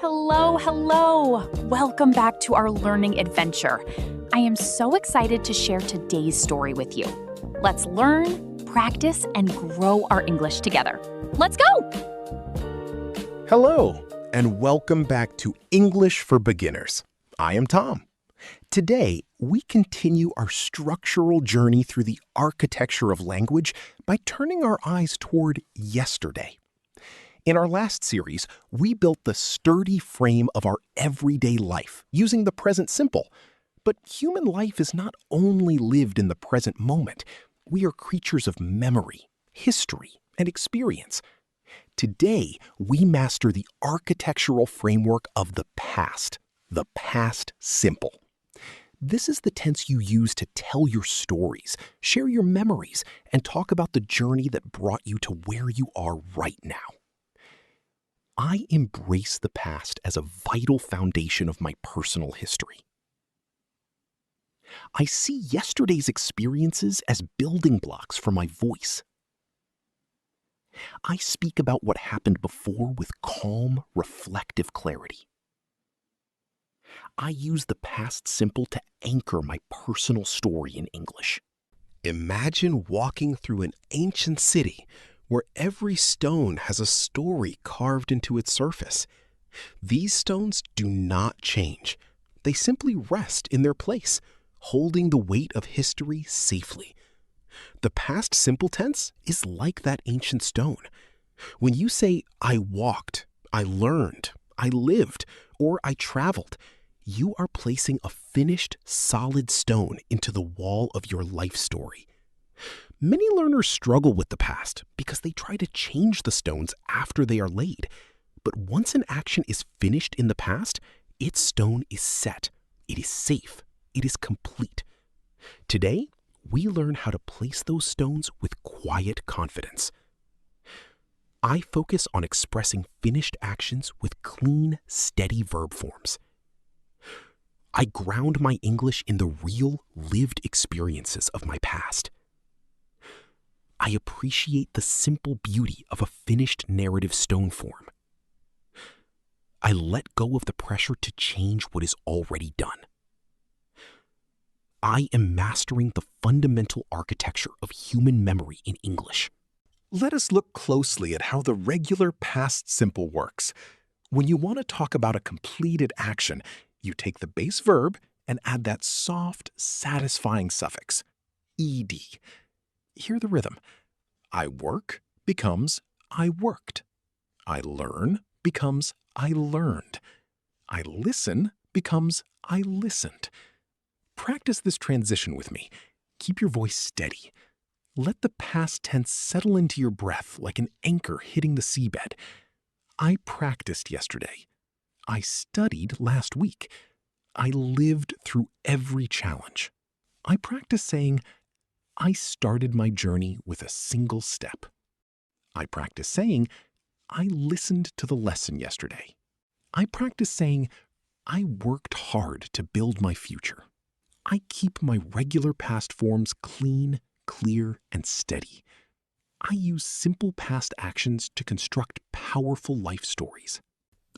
Hello, hello. Welcome back to our learning adventure. I am so excited to share today's story with you. Let's learn, practice, and grow our English together. Let's go! Hello, and welcome back to English for Beginners. I am Tom. Today, we continue our structural journey through the architecture of language by turning our eyes toward yesterday. In our last series, we built the sturdy frame of our everyday life using the present simple. But human life is not only lived in the present moment. We are creatures of memory, history, and experience. Today, we master the architectural framework of the past simple. This is the tense you use to tell your stories, share your memories, and talk about the journey that brought you to where you are right now. I embrace the past as a vital foundation of my personal history. I see yesterday's experiences as building blocks for my voice. I speak about what happened before with calm, reflective clarity. I use the past simple to anchor my personal story in English. Imagine walking through an ancient city where every stone has a story carved into its surface. These stones do not change. They simply rest in their place, holding the weight of history safely. The past simple tense is like that ancient stone. When you say, I walked, I learned, I lived, or I traveled, you are placing a finished, solid stone into the wall of your life story. Many learners struggle with the past because they try to change the stones after they are laid. But once an action is finished in the past, its stone is set, it is safe, it is complete. Today, we learn how to place those stones with quiet confidence. I focus on expressing finished actions with clean, steady verb forms. I ground my English in the real, lived experiences of my past. I appreciate the simple beauty of a finished narrative stone form. I let go of the pressure to change what is already done. I am mastering the fundamental architecture of human memory in English. Let us look closely at how the regular past simple works. When you want to talk about a completed action, you take the base verb and add that soft, satisfying suffix, ed. Hear the rhythm. I work becomes I worked. I learn becomes I learned. I listen becomes I listened. Practice this transition with me. Keep your voice steady. Let the past tense settle into your breath like an anchor hitting the seabed. I practiced yesterday. I studied last week. I lived through every challenge. I practiced saying, I started my journey with a single step. I practiced saying, I listened to the lesson yesterday. I practiced saying, I worked hard to build my future. I keep my regular past forms clean, clear, and steady. I use simple past actions to construct powerful life stories.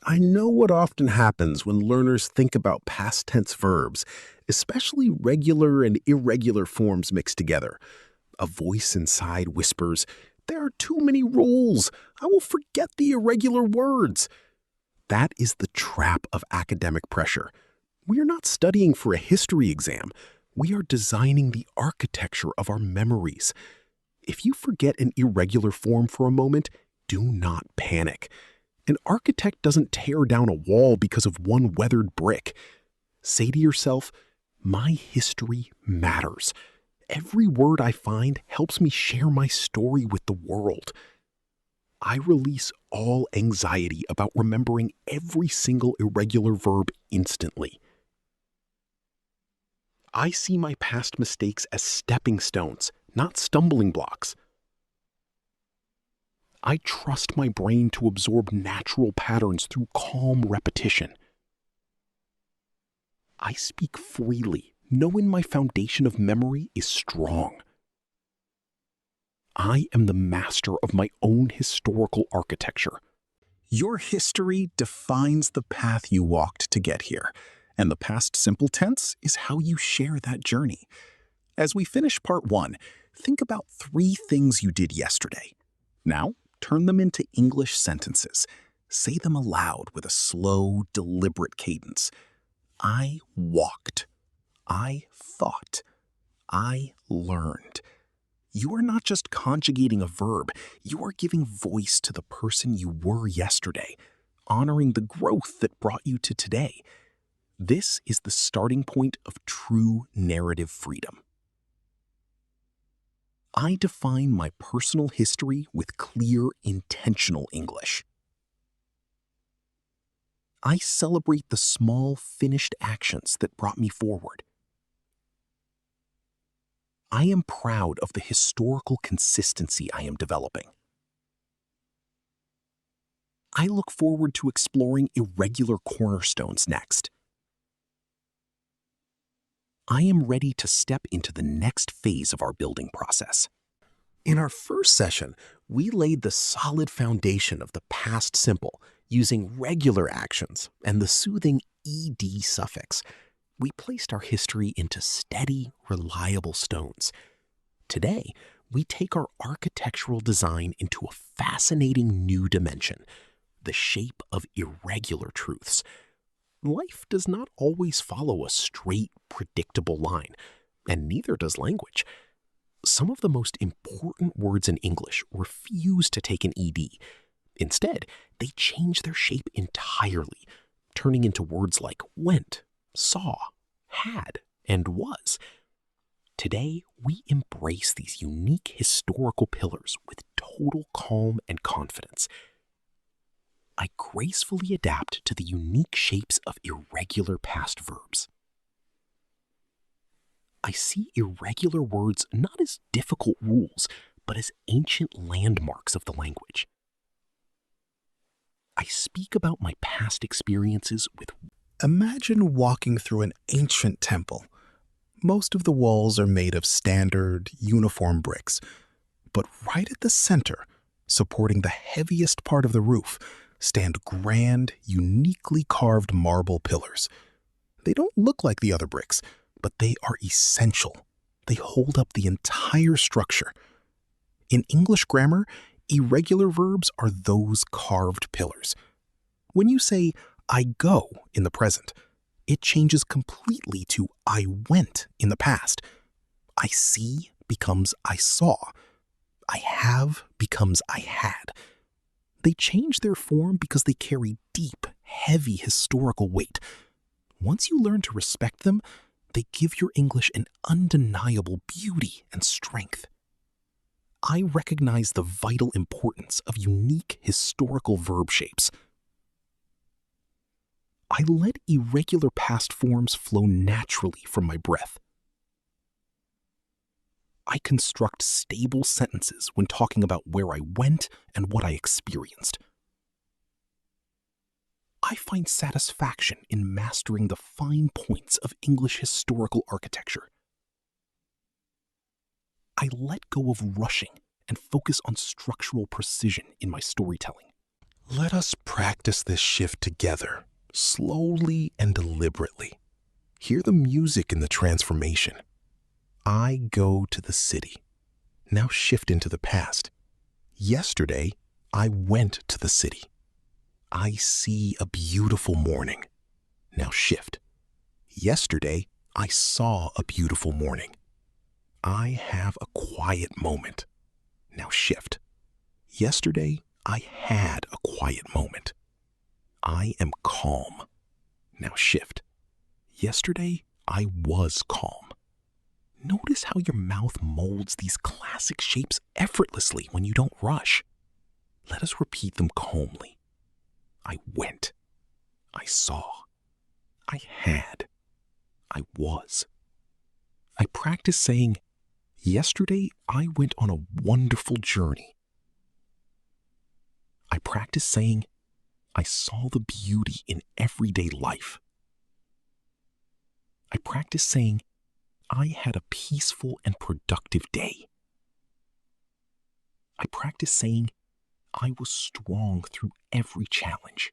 I know what often happens when learners think about past tense verbs, especially regular and irregular forms mixed together. A voice inside whispers, "There are too many rules. I will forget the irregular words." That is the trap of academic pressure. We are not studying for a history exam. We are designing the architecture of our memories. If you forget an irregular form for a moment, do not panic. An architect doesn't tear down a wall because of one weathered brick. Say to yourself, my history matters. Every word I find helps me share my story with the world. I release all anxiety about remembering every single irregular verb instantly. I see my past mistakes as stepping stones, not stumbling blocks. I trust my brain to absorb natural patterns through calm repetition. I speak freely, knowing my foundation of memory is strong. I am the master of my own historical architecture. Your history defines the path you walked to get here, and the past simple tense is how you share that journey. As we finish part 1, think about 3 things you did yesterday. Now, turn them into English sentences. Say them aloud with a slow, deliberate cadence. I walked. I thought. I learned. You are not just conjugating a verb, you are giving voice to the person you were yesterday, honoring the growth that brought you to today. This is the starting point of true narrative freedom. I define my personal history with clear, intentional English. I celebrate the small, finished actions that brought me forward. I am proud of the historical consistency I am developing. I look forward to exploring irregular cornerstones next. I am ready to step into the next phase of our building process. In our first session, we laid the solid foundation of the past simple using regular actions and the soothing ed suffix. We placed our history into steady, reliable stones. Today, we take our architectural design into a fascinating new dimension, the shape of irregular truths. Life does not always follow a straight, predictable line, and neither does language. Some of the most important words in English refuse to take an ed. Instead, they change their shape entirely, turning into words like went, saw, had, and was. Today, we embrace these unique historical pillars with total calm and confidence. I gracefully adapt to the unique shapes of irregular past verbs. I see irregular words not as difficult rules, but as ancient landmarks of the language. I speak about my past experiences with... Imagine walking through an ancient temple. Most of the walls are made of standard, uniform bricks, but right at the center, supporting the heaviest part of the roof, stand grand, uniquely carved marble pillars. They don't look like the other bricks, but they are essential. They hold up the entire structure. In English grammar, irregular verbs are those carved pillars. When you say, I go in the present, it changes completely to I went in the past. I see becomes I saw. I have becomes I had. They change their form because they carry deep, heavy historical weight. Once you learn to respect them, they give your English an undeniable beauty and strength. I recognize the vital importance of unique historical verb shapes. I let irregular past forms flow naturally from my breath. I construct stable sentences when talking about where I went and what I experienced. I find satisfaction in mastering the fine points of English historical architecture. I let go of rushing and focus on structural precision in my storytelling. Let us practice this shift together, slowly and deliberately. Hear the music in the transformation. I go to the city. Now shift into the past. Yesterday, I went to the city. I see a beautiful morning. Now shift. Yesterday, I saw a beautiful morning. I have a quiet moment. Now shift. Yesterday, I had a quiet moment. I am calm. Now shift. Yesterday, I was calm. Notice how your mouth molds these classic shapes effortlessly when you don't rush. Let us repeat them calmly. I went. I saw. I had. I was. I practice saying, yesterday I went on a wonderful journey. I practice saying, I saw the beauty in everyday life. I practice saying, I had a peaceful and productive day. I practice saying, I was strong through every challenge.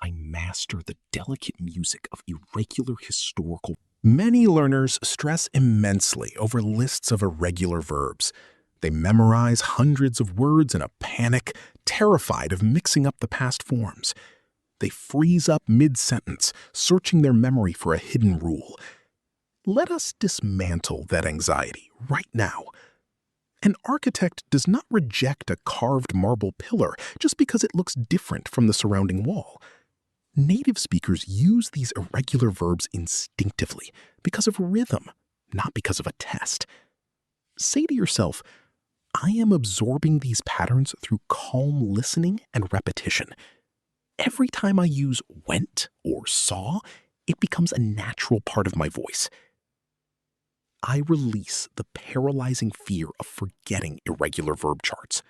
I master the delicate music of irregular historical. Many learners stress immensely over lists of irregular verbs. They memorize hundreds of words in a panic, terrified of mixing up the past forms. They freeze up mid-sentence, searching their memory for a hidden rule. Let us dismantle that anxiety right now. An architect does not reject a carved marble pillar just because it looks different from the surrounding wall. Native speakers use these irregular verbs instinctively because of rhythm, not because of a test. Say to yourself, I am absorbing these patterns through calm listening and repetition. Every time I use went or saw, it becomes a natural part of my voice. I release the paralyzing fear of forgetting irregular verb charts.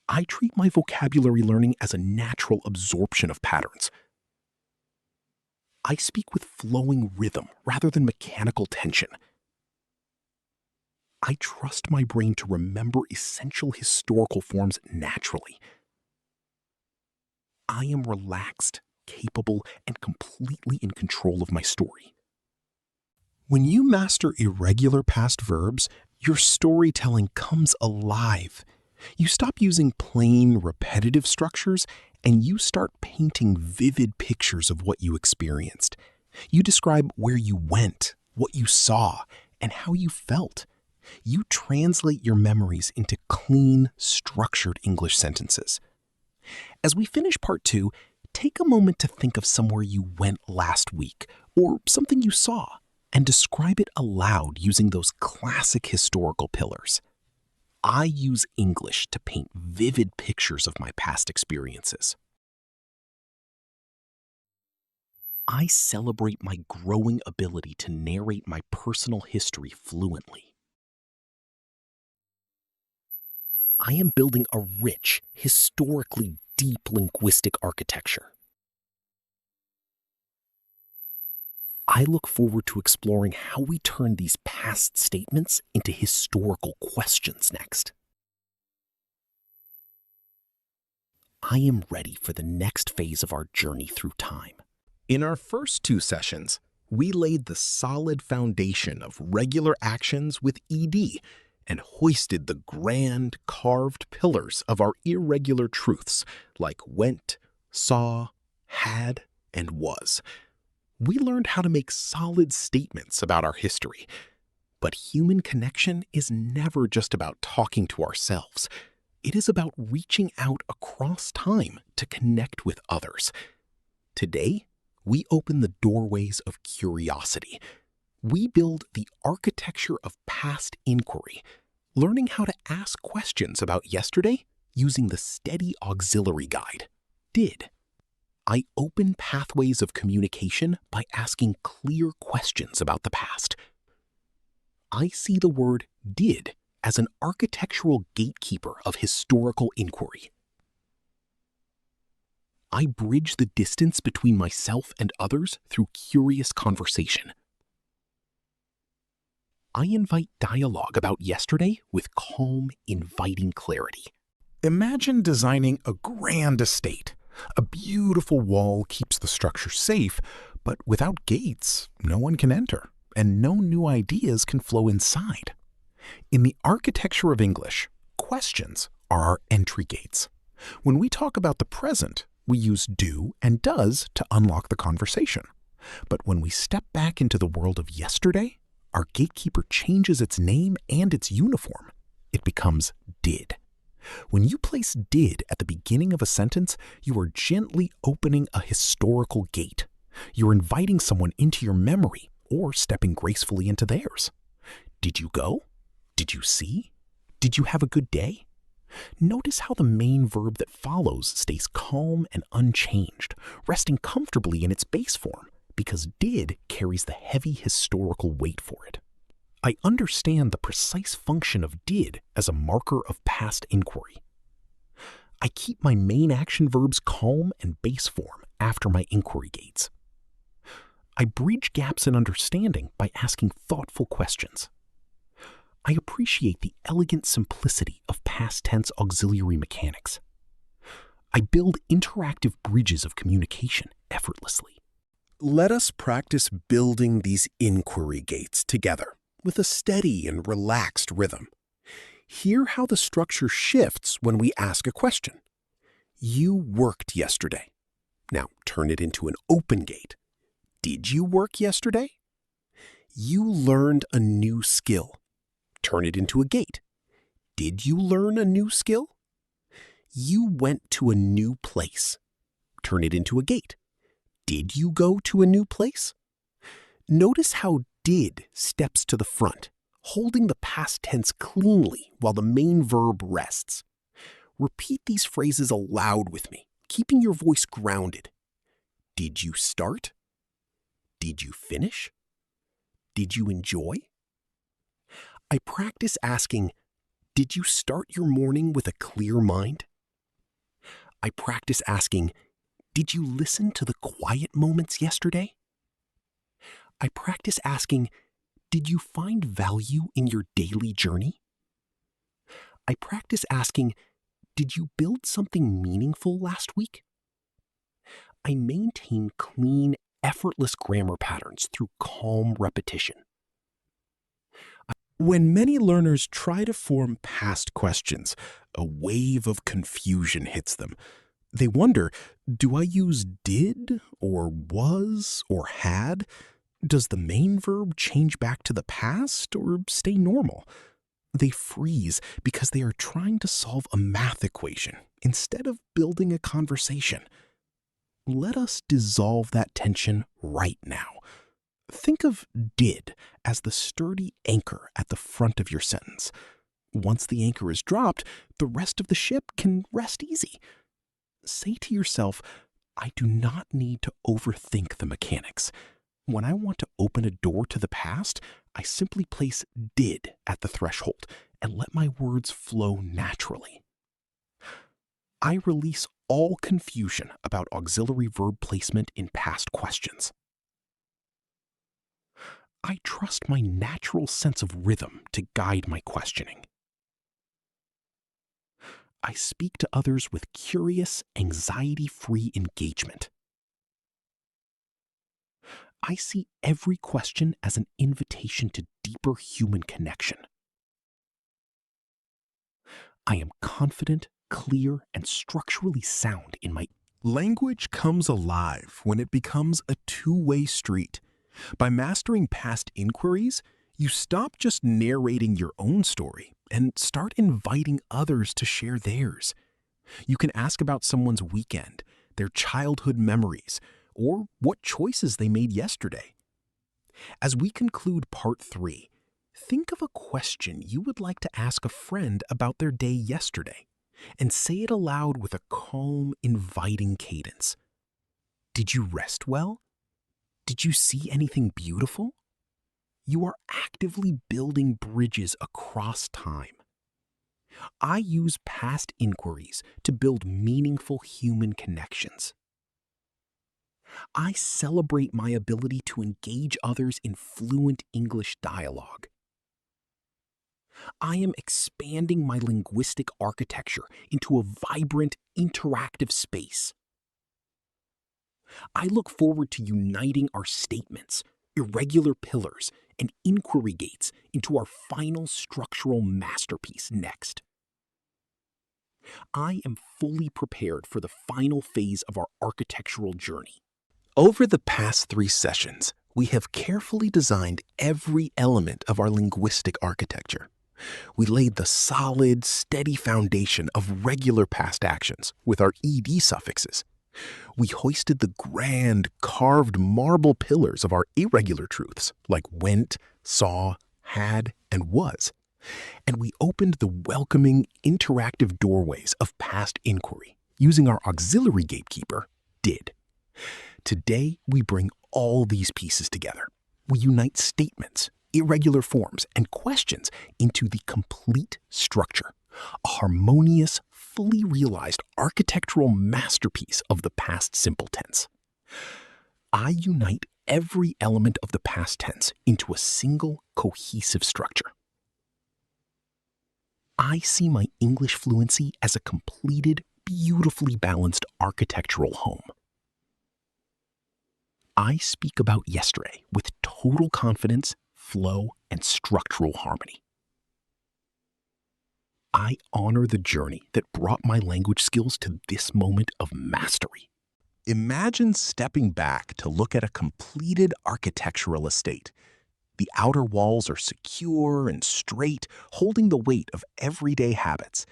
I treat my vocabulary learning as a natural absorption of patterns. I speak with flowing rhythm rather than mechanical tension. I trust my brain to remember essential historical forms naturally. I am relaxed, capable, and completely in control of my story. When you master irregular past verbs, your storytelling comes alive. You stop using plain, repetitive structures, and you start painting vivid pictures of what you experienced. You describe where you went, what you saw, and how you felt. You translate your memories into clean, structured English sentences. As we finish part 2, take a moment to think of somewhere you went last week or something you saw and describe it aloud using those classic historical pillars. I use English to paint vivid pictures of my past experiences. I celebrate my growing ability to narrate my personal history fluently. I am building a rich, historically deep linguistic architecture. I look forward to exploring how we turn these past statements into historical questions next. I am ready for the next phase of our journey through time. In our first 2 sessions, we laid the solid foundation of regular actions with ed and hoisted the grand, carved pillars of our irregular truths like went, saw, had, and was. We learned how to make solid statements about our history. But human connection is never just about talking to ourselves. It is about reaching out across time to connect with others. Today, we open the doorways of curiosity. We build the architecture of past inquiry, learning how to ask questions about yesterday using the steady auxiliary guide, did. I open pathways of communication by asking clear questions about the past. I see the word did as an architectural gatekeeper of historical inquiry. I bridge the distance between myself and others through curious conversation. I invite dialogue about yesterday with calm, inviting clarity. Imagine designing a grand estate. A beautiful wall keeps the structure safe, but without gates, no one can enter, and no new ideas can flow inside. In the architecture of English, questions are our entry gates. When we talk about the present, we use do and does to unlock the conversation. But when we step back into the world of yesterday, our gatekeeper changes its name and its uniform. It becomes did. When you place did at the beginning of a sentence, you are gently opening a historical gate. You're inviting someone into your memory or stepping gracefully into theirs. Did you go? Did you see? Did you have a good day? Notice how the main verb that follows stays calm and unchanged, resting comfortably in its base form, because did carries the heavy historical weight for it. I understand the precise function of did as a marker of past inquiry. I keep my main action verbs calm and base form after my inquiry gates. I bridge gaps in understanding by asking thoughtful questions. I appreciate the elegant simplicity of past tense auxiliary mechanics. I build interactive bridges of communication effortlessly. Let us practice building these inquiry gates together with a steady and relaxed rhythm. Hear how the structure shifts when we ask a question. You worked yesterday. Now turn it into an open gate. Did you work yesterday? You learned a new skill. Turn it into a gate. Did you learn a new skill? You went to a new place. Turn it into a gate. Did you go to a new place? Notice how did steps to the front, holding the past tense cleanly while the main verb rests. Repeat these phrases aloud with me, keeping your voice grounded. Did you start? Did you finish? Did you enjoy? I practice asking, did you start your morning with a clear mind? I practice asking, did you listen to the quiet moments yesterday? I practice asking, did you find value in your daily journey? I practice asking, did you build something meaningful last week? I maintain clean, effortless grammar patterns through calm repetition. When many learners try to form past questions, a wave of confusion hits them. They wonder, do I use did or was or had? Does the main verb change back to the past or stay normal? They freeze because they are trying to solve a math equation instead of building a conversation. Let us dissolve that tension right now. Think of did as the sturdy anchor at the front of your sentence. Once the anchor is dropped, the rest of the ship can rest easy. Say to yourself, I do not need to overthink the mechanics. When I want to open a door to the past, I simply place did at the threshold and let my words flow naturally. I release all confusion about auxiliary verb placement in past questions. I trust my natural sense of rhythm to guide my questioning. I speak to others with curious, anxiety-free engagement. I see every question as an invitation to deeper human connection. I am confident, clear, and structurally sound in my Language comes alive when it becomes a two-way street. By mastering past inquiries, you stop just narrating your own story and start inviting others to share theirs. You can ask about someone's weekend, their childhood memories, or what choices they made yesterday. As we conclude part 3, think of a question you would like to ask a friend about their day yesterday, and say it aloud with a calm, inviting cadence. Did you rest well? Did you see anything beautiful? You are actively building bridges across time. I use past inquiries to build meaningful human connections. I celebrate my ability to engage others in fluent English dialogue. I am expanding my linguistic architecture into a vibrant, interactive space. I look forward to uniting our statements, irregular pillars, and inquiry gates into our final structural masterpiece next. I am fully prepared for the final phase of our architectural journey. Over the past 3 sessions, we have carefully designed every element of our linguistic architecture. We laid the solid, steady foundation of regular past actions with our ed suffixes. We hoisted the grand, carved marble pillars of our irregular truths, like went, saw, had, and was. And we opened the welcoming, interactive doorways of past inquiry, using our auxiliary gatekeeper, did. Today, we bring all these pieces together. We unite statements, irregular forms, and questions into the complete structure, a harmonious, fully realized architectural masterpiece of the past simple tense. I unite every element of the past tense into a single cohesive structure. I see my English fluency as a completed, beautifully balanced architectural home. I speak about yesterday with total confidence, flow, and structural harmony. I honor the journey that brought my language skills to this moment of mastery. Imagine stepping back to look at a completed architectural estate. The outer walls are secure and straight, holding the weight of everyday habits.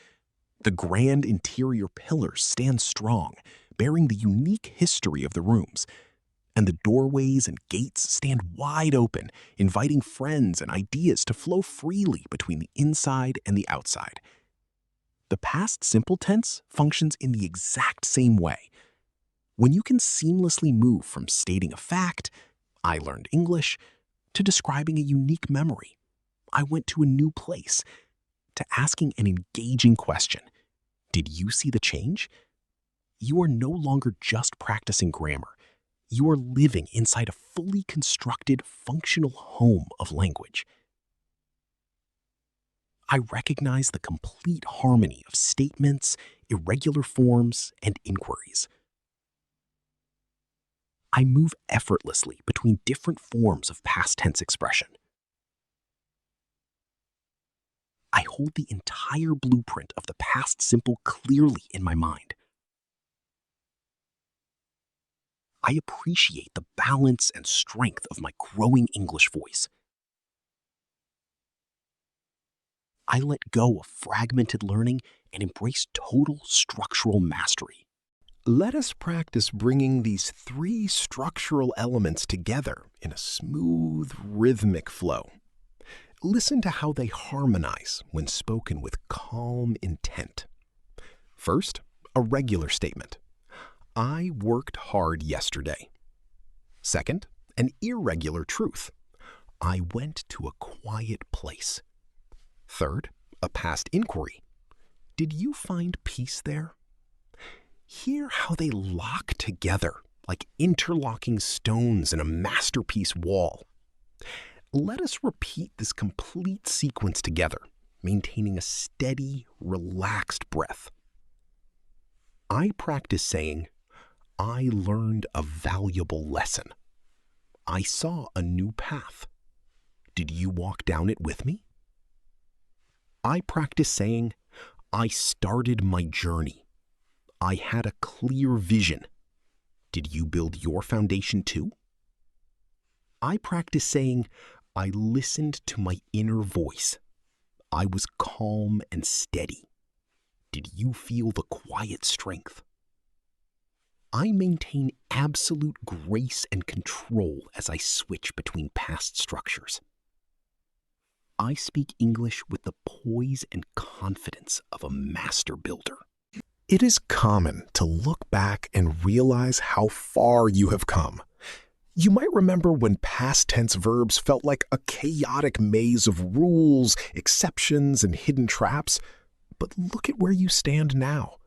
The grand interior pillars stand strong, bearing the unique history of the rooms. And the doorways and gates stand wide open, inviting friends and ideas to flow freely between the inside and the outside. The past simple tense functions in the exact same way. When you can seamlessly move from stating a fact, "I learned English," to describing a unique memory, "I went to a new place," to asking an engaging question, "Did you see the change?" You are no longer just practicing grammar. You are living inside a fully constructed, functional home of language. I recognize the complete harmony of statements, irregular forms, and inquiries. I move effortlessly between different forms of past tense expression. I hold the entire blueprint of the past simple clearly in my mind. I appreciate the balance and strength of my growing English voice. I let go of fragmented learning and embrace total structural mastery. Let us practice bringing these three structural elements together in a smooth, rhythmic flow. Listen to how they harmonize when spoken with calm intent. First, a regular statement. I worked hard yesterday. Second, an irregular truth. I went to a quiet place. Third, a past inquiry. Did you find peace there? Hear how they lock together like interlocking stones in a masterpiece wall. Let us repeat this complete sequence together, maintaining a steady, relaxed breath. I practice saying, I learned a valuable lesson. I saw a new path. Did you walk down it with me? I practice saying, I started my journey. I had a clear vision. Did you build your foundation too? I practice saying, I listened to my inner voice. I was calm and steady. Did you feel the quiet strength? I maintain absolute grace and control as I switch between past structures. I speak English with the poise and confidence of a master builder. It is common to look back and realize how far you have come. You might remember when past tense verbs felt like a chaotic maze of rules, exceptions, and hidden traps. But look at where you stand now.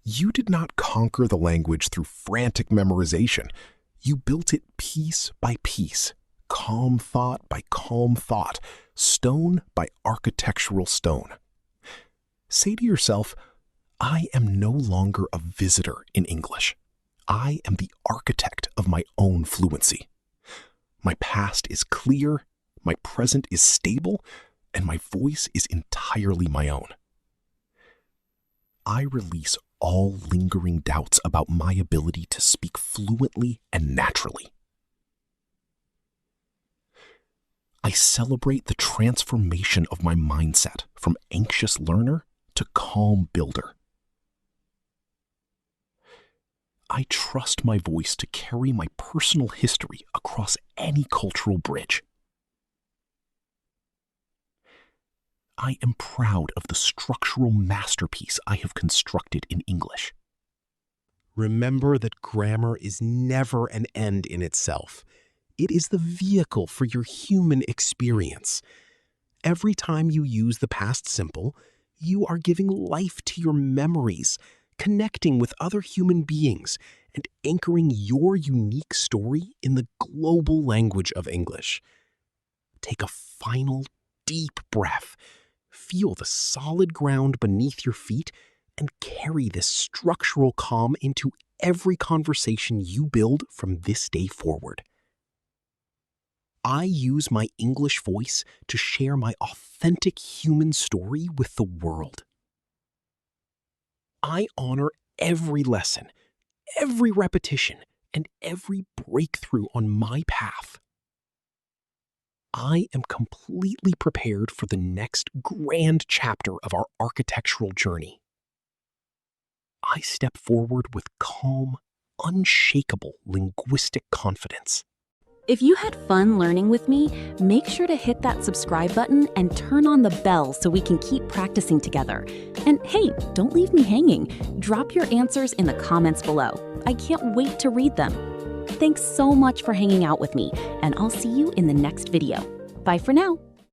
You did not conquer the language through frantic memorization. You built it piece by piece, calm thought by calm thought, stone by architectural stone. Say to yourself, I am no longer a visitor in English. I am the architect of my own fluency. My past is clear, my present is stable, and my voice is entirely my own. I release all lingering doubts about my ability to speak fluently and naturally. I celebrate the transformation of my mindset from anxious learner to calm builder. I trust my voice to carry my personal history across any cultural bridge. I am proud of the structural masterpiece I have constructed in English. Remember that grammar is never an end in itself. It is the vehicle for your human experience. Every time you use the past simple, you are giving life to your memories, connecting with other human beings, and anchoring your unique story in the global language of English. Take a final deep breath. feel the solid ground beneath your feet and carry this structural calm into every conversation you build from this day forward. I use my English voice to share my authentic human story with the world. I honor every lesson, every repetition, and every breakthrough on my path. I am completely prepared for the next grand chapter of our architectural journey. I step forward with calm, unshakable linguistic confidence. If you had fun learning with me, make sure to hit that subscribe button and turn on the bell so we can keep practicing together. And hey, don't leave me hanging. Drop your answers in the comments below. I can't wait to read them. Thanks so much for hanging out with me, and I'll see you in the next video. Bye for now.